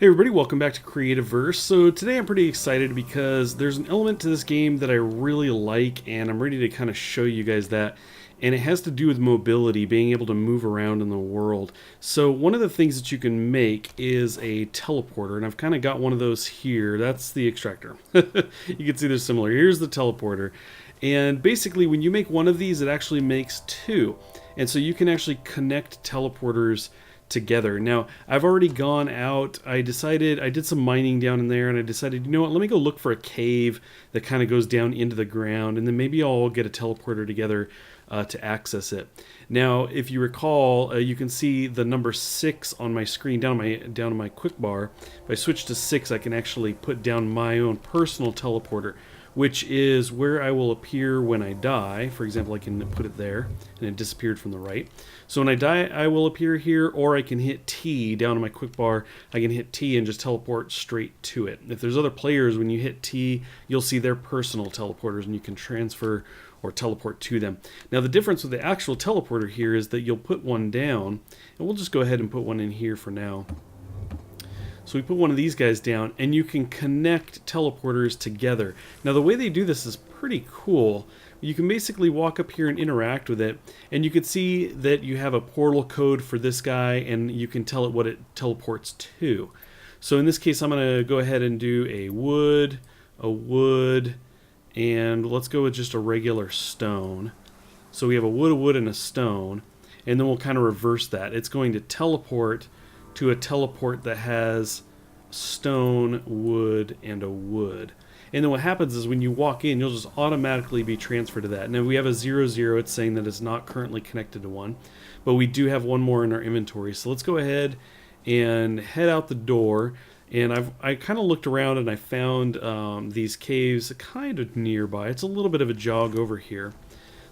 Hey everybody, welcome back to Creativerse. So today I'm pretty excited because there's an element to this game that I really like and I'm ready to kind of show you guys that. And it has to do with mobility, being able to move around in the world. So one of the things that you can make is a teleporter, and I've kind of got one of those here. That's the extractor. You can see they're similar. Here's the teleporter. And basically when you make one of these, it actually makes two. And so you can actually connect teleporters together. Now, I've already gone out. I did some mining down in there, and I decided, you know what, let me go look for a cave that kind of goes down into the ground, and then maybe I'll get a teleporter together to access it. Now, if you recall, you can see the number 6 on my screen down on my quick bar. If I switch to 6, I can actually put down my own personal teleporter, which is where I will appear when I die. For example, I can put it there, and it disappeared from the right. So when I die, I will appear here, or I can hit T down on my quick bar. I can hit T and just teleport straight to it. If there's other players, when you hit T, you'll see their personal teleporters, and you can transfer or teleport to them. Now, the difference with the actual teleporter here is that you'll put one down, and we'll just go ahead and put one in here for now. So we put one of these guys down, and you can connect teleporters together. Now, the way they do this is pretty cool. You can basically walk up here and interact with it, and you can see that you have a portal code for this guy, and you can tell it what it teleports to. So in this case, I'm going to go ahead and do a wood, and let's go with just a regular stone. So we have a wood, and a stone, and then we'll kind of reverse that. It's going to teleport to a teleport that has stone, wood, and a wood. And then what happens is when you walk in, you'll just automatically be transferred to that. Now we have a 0, 0. It's saying that it's not currently connected to one. But we do have one more in our inventory. So let's go ahead and head out the door. And I kind of looked around and I found these caves kind of nearby. It's a little bit of a jog over here.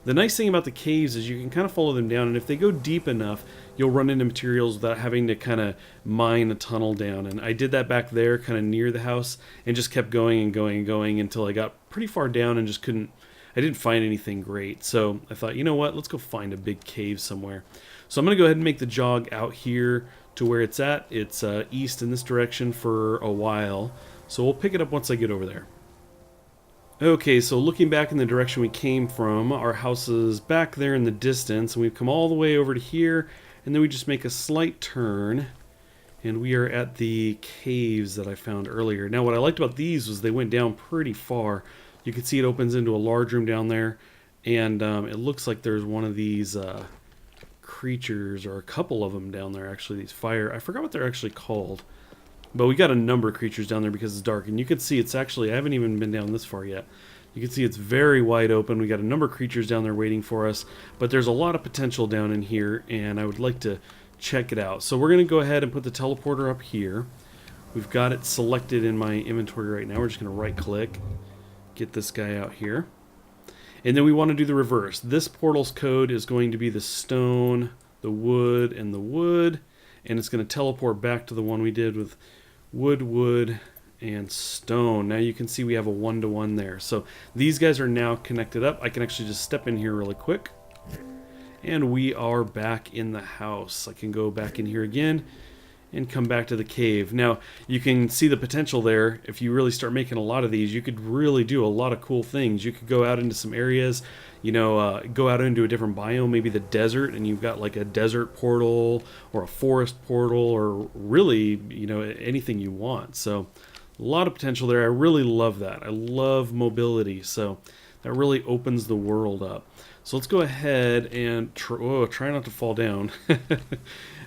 The nice thing about the caves is you can kind of follow them down, and if they go deep enough, you'll run into materials without having to kind of mine a tunnel down. And I did that back there, kind of near the house, and just kept going and going and going until I got pretty far down and just I didn't find anything great. So I thought, you know what, let's go find a big cave somewhere. So I'm going to go ahead and make the jog out here to where it's at. It's east in this direction for a while, so we'll pick it up once I get over there. Okay, so looking back in the direction we came from, our house is back there in the distance, and we've come all the way over to here, and then we just make a slight turn, and we are at the caves that I found earlier. Now, what I liked about these was they went down pretty far. You can see it opens into a large room down there, and it looks like there's one of these creatures, or a couple of them down there, actually, these fire. I forgot what they're actually called. But we got a number of creatures down there because it's dark. And you can see it's actually, I haven't even been down this far yet. You can see it's very wide open. We got a number of creatures down there waiting for us. But there's a lot of potential down in here, and I would like to check it out. So we're going to go ahead and put the teleporter up here. We've got it selected in my inventory right now. We're just going to right click, get this guy out here. And then we want to do the reverse. This portal's code is going to be the stone, the wood, and the wood. And it's going to teleport back to the one we did with wood, and stone. Now you can see we have a 1-to-1 there. So these guys are now connected up. I can actually just step in here really quick. And we are back in the house. I can go back in here again and come back to the cave. Now you can see the potential there. If you really start making a lot of these, you could really do a lot of cool things. You could go out into some areas, you know, go out into a different biome, maybe the desert, and you've got like a desert portal or a forest portal, or really, you know, anything you want. So a lot of potential there. I really love that. I love mobility, so that really opens the world up. So let's go ahead and try not to fall down.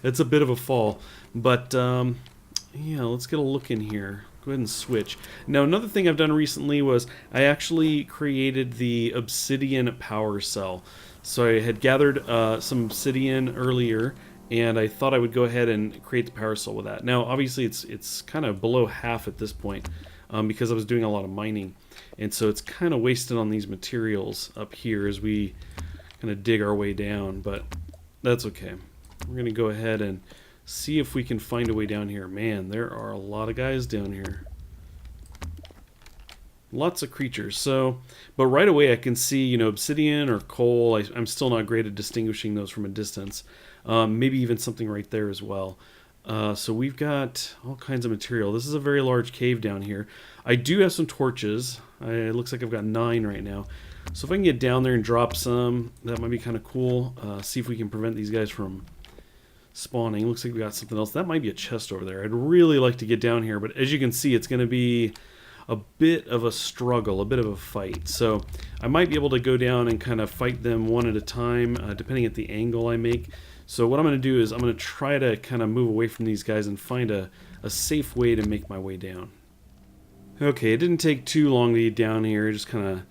It's a bit of a fall, but yeah, let's get a look in here. Go ahead and switch. Now, another thing I've done recently was I actually created the obsidian power cell. So I had gathered some obsidian earlier, and I thought I would go ahead and create the power cell with that. Now, obviously, it's kind of below half at this point because I was doing a lot of mining, and so it's kind of wasted on these materials up here as we kind of dig our way down, but that's okay. We're going to go ahead and see if we can find a way down here. Man, there are a lot of guys down here. Lots of creatures. So, but right away I can see, you know, obsidian or coal. I'm still not great at distinguishing those from a distance. Maybe even something right there as well. So we've got all kinds of material. This is a very large cave down here. I do have some torches. It looks like I've got 9 right now. So if I can get down there and drop some, that might be kind of cool. See if we can prevent these guys from spawning. Looks like we got something else. That might be a chest over there. I'd really like to get down here, but as you can see, it's going to be a bit of a struggle, a bit of a fight. So I might be able to go down and kind of fight them one at a time, depending at the angle I make. So what I'm going to do is I'm going to try to kind of move away from these guys and find a safe way to make my way down. Okay, it didn't take too long to get down here. I just kind of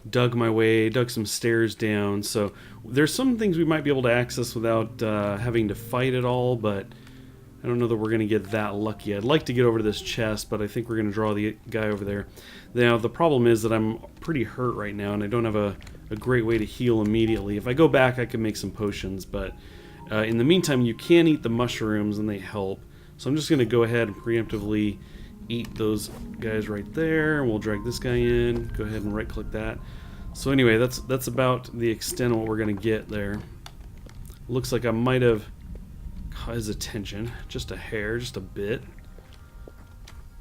dug my way, dug some stairs down. So there's some things we might be able to access without having to fight at all, but I don't know that we're going to get that lucky. I'd like to get over to this chest, but I think we're going to draw the guy over there. Now, the problem is that I'm pretty hurt right now, and I don't have a great way to heal immediately. If I go back, I can make some potions, but in the meantime, you can eat the mushrooms, and they help. So I'm just going to go ahead and preemptively eat those guys right there, and we'll drag this guy in. Go ahead and right-click that. So anyway, that's about the extent of what we're going to get there. Looks like I might have caught his attention. Just a hair, just a bit.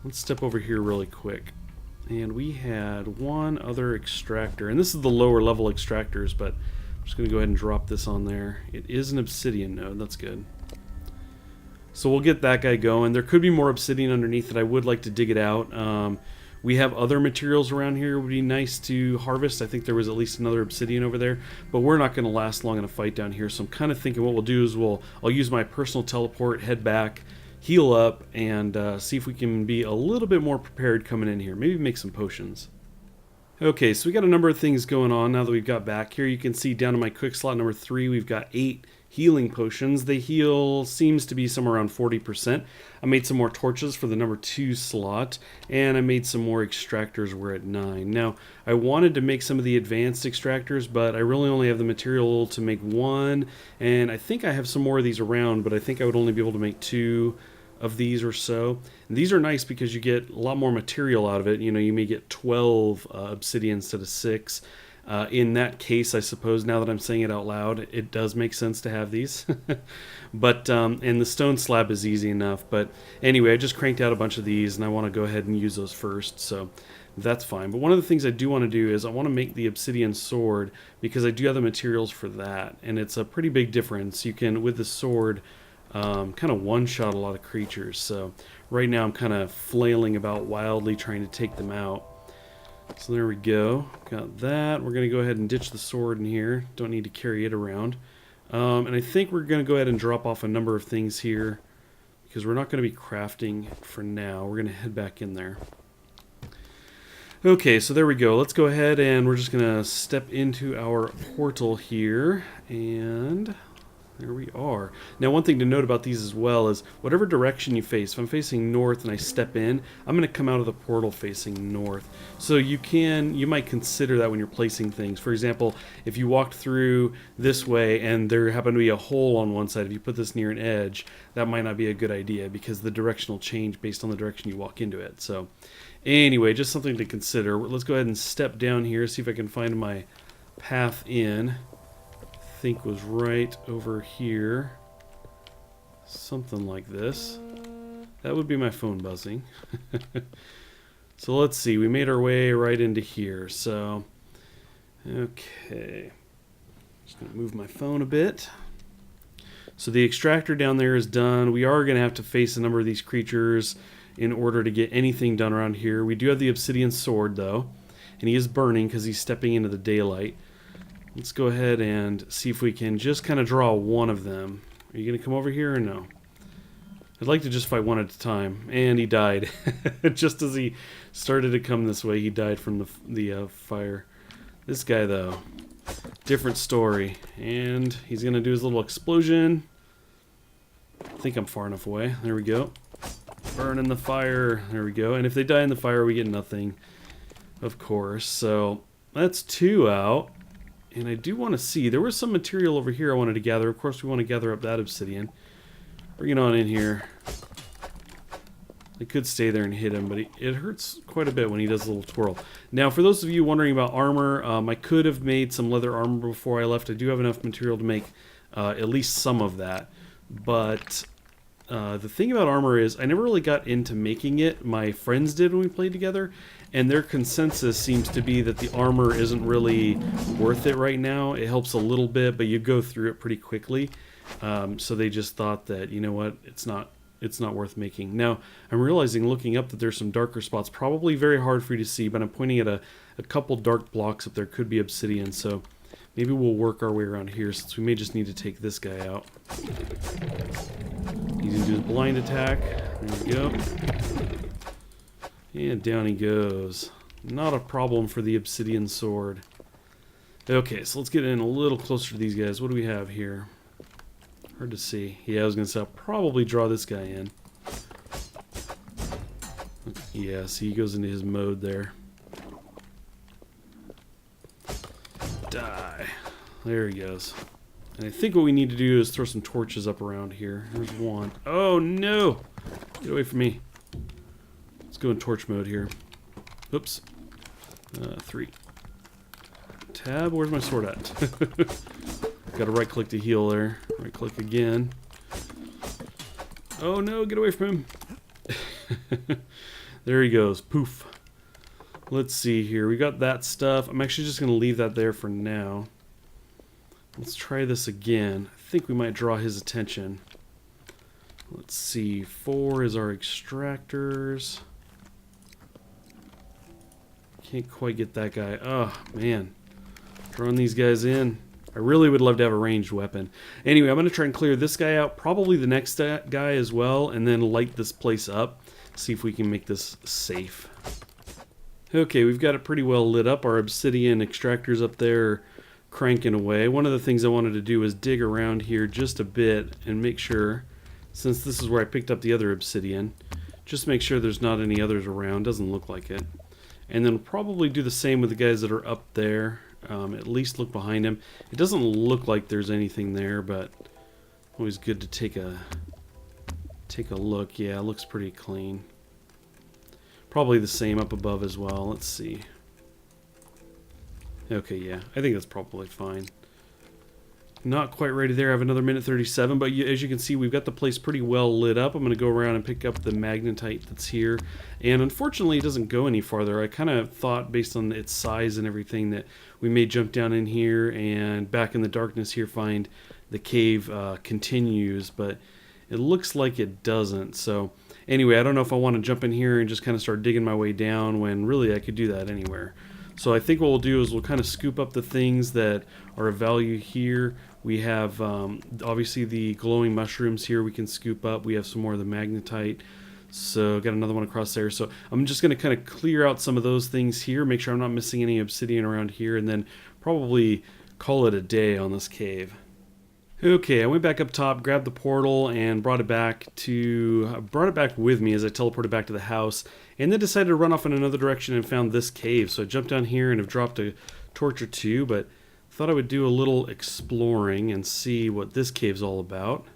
Let's step over here really quick. And we had one other extractor. And this is the lower level extractors, but I'm just going to go ahead and drop this on there. It is an obsidian node. That's good. So we'll get that guy going. There could be more obsidian underneath it. I would like to dig it out. We have other materials around here. It would be nice to harvest. I think there was at least another obsidian over there, but we're not going to last long in a fight down here. So I'm kind of thinking what we'll do is I'll use my personal teleport, head back, heal up, and see if we can be a little bit more prepared coming in here. Maybe make some potions. Okay, so we got a number of things going on now that we've got back here. You can see down in my quick slot number 3, we've got 8 healing potions. The heal seems to be somewhere around 40%. I made some more torches for the number 2 slot, and I made some more extractors. We're at 9. Now, I wanted to make some of the advanced extractors, but I really only have the material to make 1, and I think I have some more of these around, but I think I would only be able to make 2 of these or so. And these are nice because you get a lot more material out of it. You know, you may get 12 obsidian instead of 6. In that case, I suppose, now that I'm saying it out loud, it does make sense to have these. But, and the stone slab is easy enough. But anyway, I just cranked out a bunch of these, and I want to go ahead and use those first. So that's fine. But one of the things I do want to do is I want to make the obsidian sword, because I do have the materials for that. And it's a pretty big difference. You can, with the sword, kind of one-shot a lot of creatures. So right now I'm kind of flailing about wildly trying to take them out. So there we go. Got that. We're going to go ahead and ditch the sword in here. Don't need to carry it around. And I think we're going to go ahead and drop off a number of things here, because we're not going to be crafting for now. We're going to head back in there. Okay, so there we go. Let's go ahead and we're just going to step into our portal here, and there we are. Now, one thing to note about these as well is whatever direction you face, if I'm facing north and I step in, I'm going to come out of the portal facing north. So you might consider that when you're placing things. For example, if you walked through this way and there happened to be a hole on one side, if you put this near an edge, that might not be a good idea, because the direction will change based on the direction you walk into it. So anyway, just something to consider. Let's go ahead and step down here, see if I can find my path in. Think was right over here, something like this. That would be my phone buzzing. So let's see, we made our way right into here. So okay, just gonna move my phone a bit. So the extractor down there is done. We are gonna have to face a number of these creatures in order to get anything done around here. We do have the obsidian sword though, and he is burning because he's stepping into the daylight. Let's go ahead and see if we can just kind of draw one of them. Are you going to come over here or no? I'd like to just fight one at a time. And he died. Just as he started to come this way, he died from the fire. This guy, though, different story. And he's going to do his little explosion. I think I'm far enough away. There we go. Burn in the fire. There we go. And if they die in the fire, we get nothing, of course. So that's 2 out. And I do want to see, there was some material over here I wanted to gather. Of course, we want to gather up that obsidian. Bring it on in here. I could stay there and hit him, but it hurts quite a bit when he does a little twirl. Now, for those of you wondering about armor, I could have made some leather armor before I left. I do have enough material to make at least some of that. But The thing about armor is I never really got into making it. My friends did when we played together, and their consensus seems to be that the armor isn't really worth it right now. It helps a little bit, but you go through it pretty quickly. So they just thought that, you know what, it's not worth making. Now, I'm realizing looking up that there's some darker spots, probably very hard for you to see, but I'm pointing at a couple dark blocks up there. Could be obsidian, so maybe we'll work our way around here, since we may just need to take this guy out. He's going to do his blind attack. There we go. And down he goes. Not a problem for the obsidian sword. Okay, so let's get in a little closer to these guys. What do we have here? Hard to see. Yeah, I was going to say I'll probably draw this guy in. Yeah, see, he goes into his mode there. Die. There he goes. And I think what we need to do is throw some torches up around here. There's one. Oh, no! Get away from me. Let's go in torch mode here. Oops. 3. Tab, where's my sword at? Got to right click to heal there. Right click again. Oh no, get away from him. There he goes. Poof. Let's see here. We got that stuff. I'm actually just going to leave that there for now. Let's try this again. I think we might draw his attention. Let's see. 4 is our extractors. Can't quite get that guy. Oh, man. Drawing these guys in. I really would love to have a ranged weapon. Anyway, I'm going to try and clear this guy out. Probably the next guy as well. And then light this place up. See if we can make this safe. Okay, we've got it pretty well lit up. Our obsidian extractors up there cranking away. One of the things I wanted to do is dig around here just a bit and make sure, since this is where I picked up the other obsidian, just make sure there's not any others around. Doesn't look like it. And then we'll probably do the same with the guys that are up there. At least look behind him. It doesn't look like there's anything there, but always good to take a look. Yeah, it looks pretty clean. Probably the same up above as well. Let's see. Okay, yeah. I think that's probably fine. Not quite ready there. I have another minute 37, but as you can see, we've got the place pretty well lit up. I'm going to go around and pick up the magnetite that's here. And unfortunately, it doesn't go any farther. I kind of thought, based on its size and everything, that we may jump down in here and back in the darkness here find the cave continues, but it looks like it doesn't. So anyway, I don't know if I want to jump in here and just kind of start digging my way down when really I could do that anywhere. So I think what we'll do is we'll kind of scoop up the things that are of value here. We have obviously the glowing mushrooms here we can scoop up. We have some more of the magnetite. So got another one across there. So I'm just going to kind of clear out some of those things here, make sure I'm not missing any obsidian around here, and then probably call it a day on this cave. Okay, I went back up top, grabbed the portal, and brought it back with me as I teleported back to the house, and then decided to run off in another direction and found this cave. So I jumped down here and have dropped a torch or two, but thought I would do a little exploring and see what this cave's all about.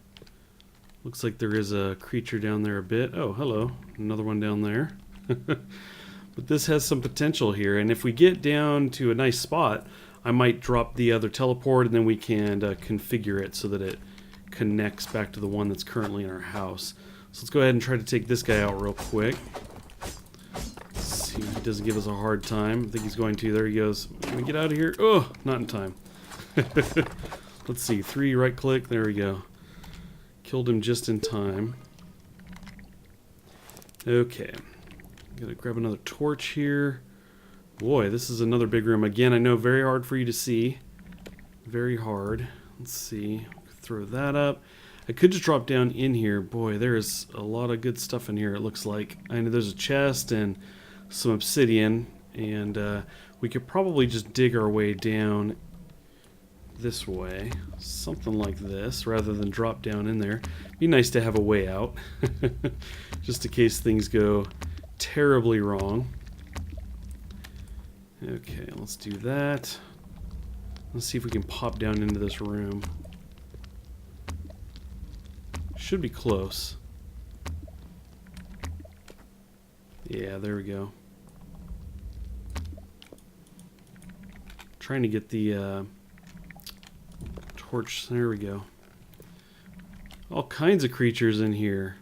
Looks like there is a creature down there a bit. Oh, hello. Another one down there. But this has some potential here, and if we get down to a nice spot, I might drop the other teleport, and then we can configure it so that it connects back to the one that's currently in our house. So let's go ahead and try to take this guy out real quick. Let's see if he doesn't give us a hard time. I think he's going to. There he goes. Can we get out of here? Oh, not in time. Let's see. 3 right click. There we go. Killed him just in time. Okay. Gotta grab another torch here. Boy, this is another big room. Again, I know very hard for you to see. Very hard. Let's see. Throw that up. I could just drop down in here. Boy, there is a lot of good stuff in here, it looks like. I know there's a chest and some obsidian. And we could probably just dig our way down this way. Something like this, rather than drop down in there. Be nice to have a way out. Just in case things go terribly wrong. Okay, let's do that. Let's see if we can pop down into this room. Should be close. Yeah, there we go. Trying to get the torch. There we go. All kinds of creatures in here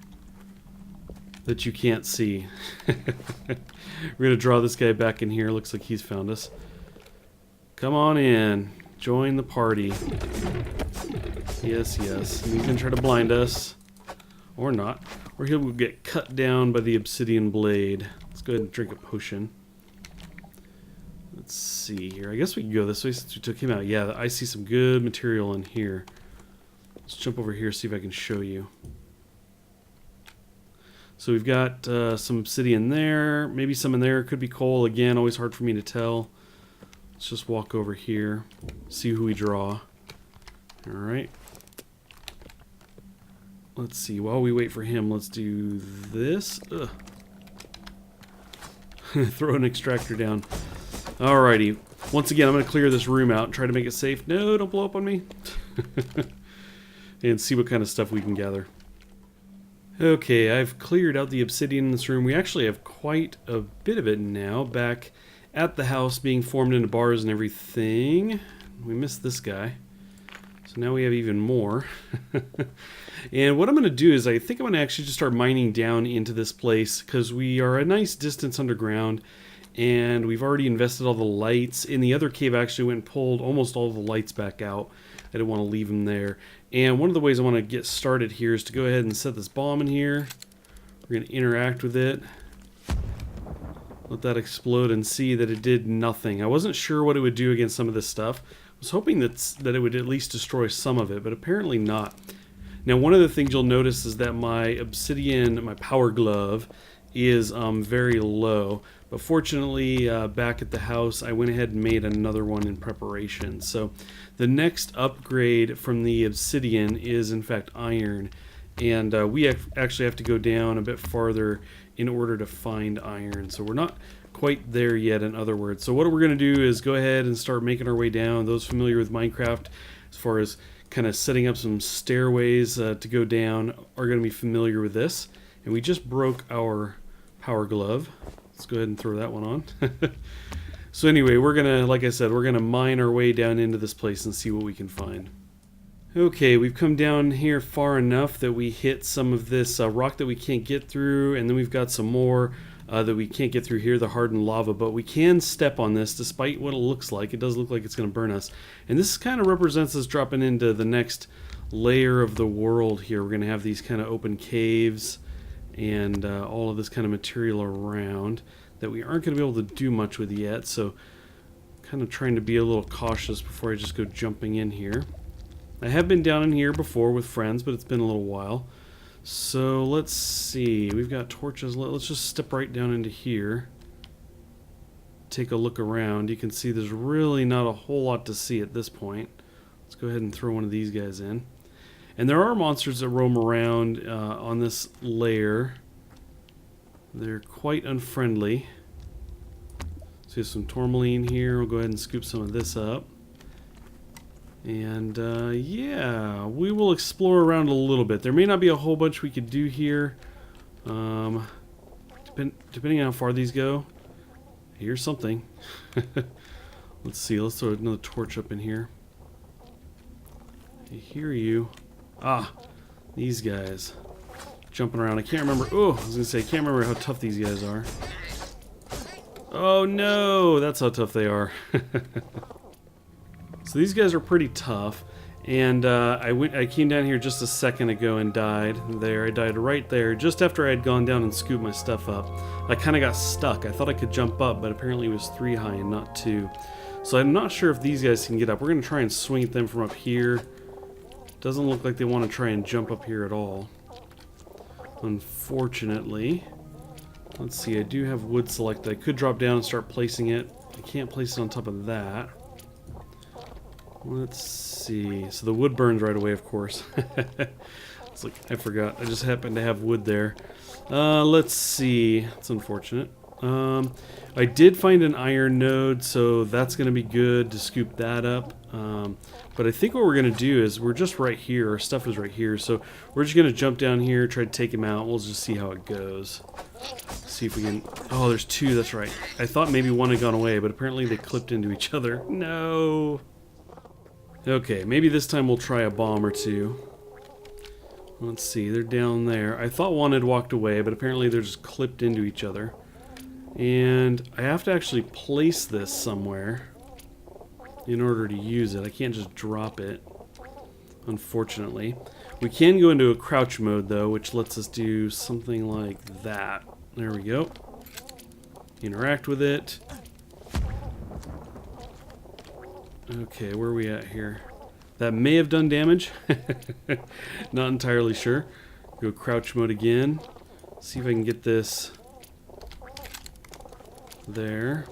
that you can't see. We're going to draw this guy back in here. Looks like he's found us. Come on in. Join the party. Yes, yes. And he's going to try to blind us. Or not. Or he'll get cut down by the obsidian blade. Let's go ahead and drink a potion. Let's see here. I guess we can go this way since we took him out. Yeah, I see some good material in here. Let's jump over here, see if I can show you. So we've got some obsidian there. Maybe some in there. Could be coal. Again, always hard for me to tell. Let's just walk over here. See who we draw. Alright. Let's see. While we wait for him, let's do this. Ugh. Throw an extractor down. Alrighty. Once again, I'm going to clear this room out and try to make it safe. No, don't blow up on me. And see what kind of stuff we can gather. Okay, I've cleared out the obsidian in this room. We actually have quite a bit of it now, back at the house being formed into bars and everything. We missed this guy. So now we have even more. And what I'm going to do is I think I'm going to actually just start mining down into this place because we are a nice distance underground and we've already invested all the lights. In the other cave I actually went and pulled almost all the lights back out. I didn't want to leave them there. And one of the ways I want to get started here is to go ahead and set this bomb in here. We're going to interact with it. Let that explode and see that it did nothing. I wasn't sure what it would do against some of this stuff. I was hoping that it would at least destroy some of it, but apparently not. Now, one of the things you'll notice is that my obsidian, my power glove, is very low. But fortunately, back at the house, I went ahead and made another one in preparation. So the next upgrade from the obsidian is, in fact, iron. And we actually have to go down a bit farther in order to find iron. So we're not quite there yet, in other words. So what we're going to do is go ahead and start making our way down. Those familiar with Minecraft, as far as kind of setting up some stairways to go down, are going to be familiar with this. And we just broke our power glove. Let's go ahead and throw that one on. So anyway, we're going to, like I said, we're going to mine our way down into this place and see what we can find. Okay, we've come down here far enough that we hit some of this rock that we can't get through, and then we've got some more that we can't get through here, the hardened lava, but we can step on this despite what it looks like. It does look like it's going to burn us. And this kind of represents us dropping into the next layer of the world here. We're going to have these kind of open caves and all of this kind of material around that we aren't going to be able to do much with yet, so kind of trying to be a little cautious before I just go jumping in here. I have been down in here before with friends, but it's been a little while. So let's see. We've got torches. Let's just step right down into here. Take a look around. You can see there's really not a whole lot to see at this point. Let's go ahead and throw one of these guys in. And there are monsters that roam around on this layer. They're quite unfriendly. So there's some tourmaline here. We'll go ahead and scoop some of this up. And yeah, we will explore around a little bit. There may not be a whole bunch we could do here. Depending on how far these go. Here's something. Let's see, let's throw another torch up in here. I hear you. Ah, these guys. Jumping around. I can't remember. Oh, I was going to say, I can't remember how tough these guys are. Oh no, that's how tough they are. So these guys are pretty tough, and I came down here just a second ago and died there. I died right there, just after I had gone down and scooped my stuff up. I kind of got stuck. I thought I could jump up, but apparently it was 3 high and not 2. So I'm not sure if these guys can get up. We're going to try and swing at them from up here. Doesn't look like they want to try and jump up here at all, unfortunately. Let's see, I do have wood selected. I could drop down and start placing it. I can't place it on top of that. Let's see. So the wood burns right away, of course. It's like, I forgot. I just happened to have wood there. Let's see. It's unfortunate. I did find an iron node, so that's going to be good to scoop that up. But I think what we're going to do is we're just right here. Our stuff is right here. So we're just going to jump down here, try to take him out. We'll just see how it goes. See if we can... Oh, there's 2. That's right. I thought maybe one had gone away, but apparently they clipped into each other. No. Okay, maybe this time we'll try a bomb or 2. Let's see, they're down there. I thought one had walked away, but apparently they're just clipped into each other. And I have to actually place this somewhere in order to use it. I can't just drop it, unfortunately. We can go into a crouch mode, though, which lets us do something like that. There we go. Interact with it. Okay, where are we at here? That may have done damage. Not entirely sure. Go crouch mode again. See if I can get this there.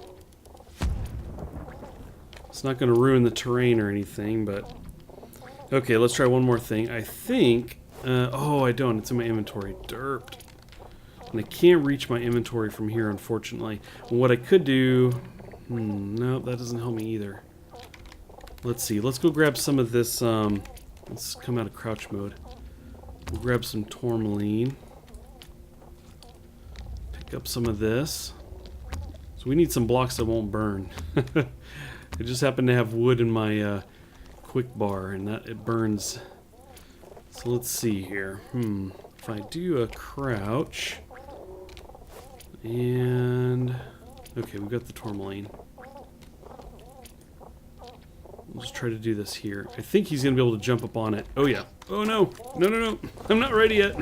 It's not going to ruin the terrain or anything, but... Okay, let's try one more thing. I think... oh, I don't. It's in my inventory. Derped. And I can't reach my inventory from here, unfortunately. What I could do... no, that doesn't help me either. Let's see. Let's go grab some of this... let's come out of crouch mode. We'll grab some tourmaline. Pick up some of this. So we need some blocks that won't burn. I just happen to have wood in my quick bar, and that it burns. So let's see here. If I do a crouch, and okay, we got the tourmaline. We'll just try to do this here. I think he's gonna be able to jump up on it. Oh yeah. Oh no! No, no, no! I'm not ready yet.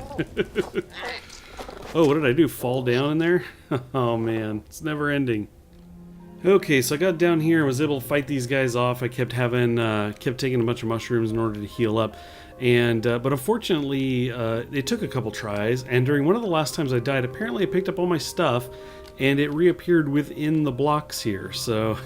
Oh, what did I do? Fall down in there? Oh man, it's never ending. Okay, so I got down here and was able to fight these guys off. I kept taking a bunch of mushrooms in order to heal up, and but unfortunately, it took a couple tries. And during one of the last times I died, apparently I picked up all my stuff, and it reappeared within the blocks here. So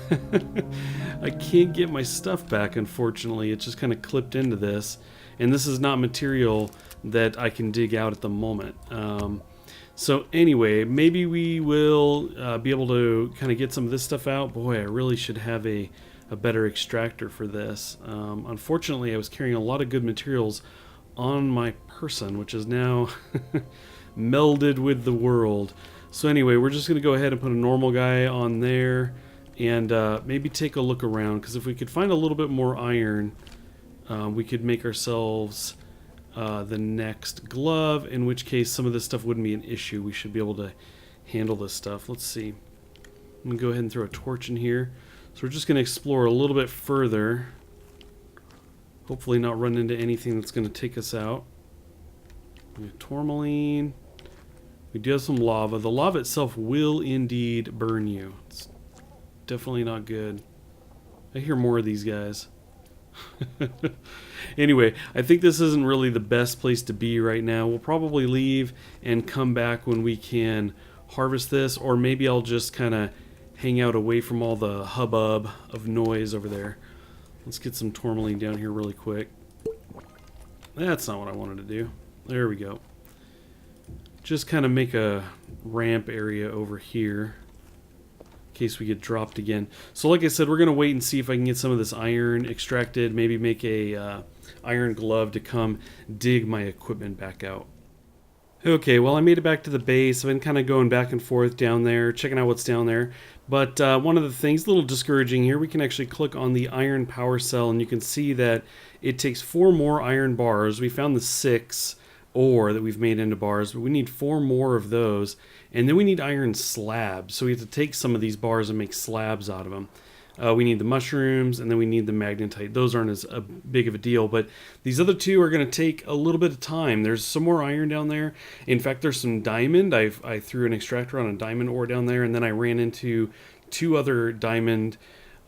I can't get my stuff back. Unfortunately, it just kind of clipped into this, and this is not material that I can dig out at the moment. So anyway, maybe we will be able to kind of get some of this stuff out. Boy, I really should have a better extractor for this. Unfortunately, I was carrying a lot of good materials on my person, which is now melded with the world. So anyway, we're just going to go ahead and put a normal guy on there and maybe take a look around, because if we could find a little bit more iron, we could make ourselves... the next glove, in which case some of this stuff wouldn't be an issue. We should be able to handle this stuff. Let's see. I'm going to go ahead and throw a torch in here. So we're just going to explore a little bit further. Hopefully not run into anything that's going to take us out. We have tourmaline. We do have some lava. The lava itself will indeed burn you. It's definitely not good. I hear more of these guys. Anyway, I think this isn't really the best place to be right now. We'll probably leave and come back when we can harvest this, or maybe I'll just kind of hang out away from all the hubbub of noise over there. Let's get some tourmaline down here really quick. That's not what I wanted to do. There we go. Just kind of make a ramp area over here in case we get dropped again. So like I said, we're going to wait and see if I can get some of this iron extracted, maybe make a iron glove to come dig my equipment back out. Okay, well, I made it back to the base. I've been kind of going back and forth down there, checking out what's down there. But one of the things, a little discouraging here, we can actually click on the iron power cell, and you can see that it takes 4 more iron bars. We found the 6 ore that we've made into bars, but we need 4 more of those. And then we need iron slabs, so we have to take some of these bars and make slabs out of them. We need the mushrooms, and then we need the magnetite. Those aren't as big of a deal, but these other 2 are going to take a little bit of time. There's some more iron down there. In fact, there's some diamond. I threw an extractor on a diamond ore down there, and then I ran into 2 other diamond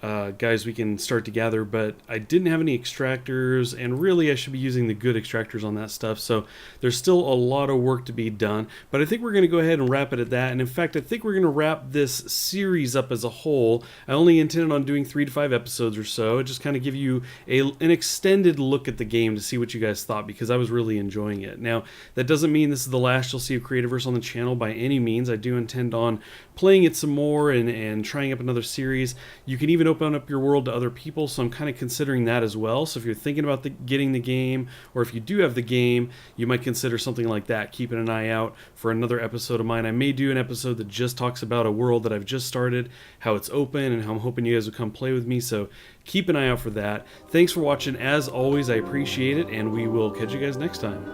guys we can start to gather, but I didn't have any extractors, and really I should be using the good extractors on that stuff, so there's still a lot of work to be done, but I think we're going to go ahead and wrap it at that. And in fact, I think we're going to wrap this series up as a whole. I only intended on doing 3 to 5 episodes or so, just kind of give you an extended look at the game to see what you guys thought, because I was really enjoying it. Now, that doesn't mean this is the last you'll see of Creativerse on the channel by any means. I do intend on playing it some more and trying up another series. You can even open up your world to other people, so I'm kind of considering that as well. So if you're thinking about getting the game, or if you do have the game, you might consider something like that. Keeping an eye out for another episode of mine. I may do an episode that just talks about a world that I've just started, how it's open, and how I'm hoping you guys will come play with me, so keep an eye out for that. Thanks for watching. As always, I appreciate it, and we will catch you guys next time.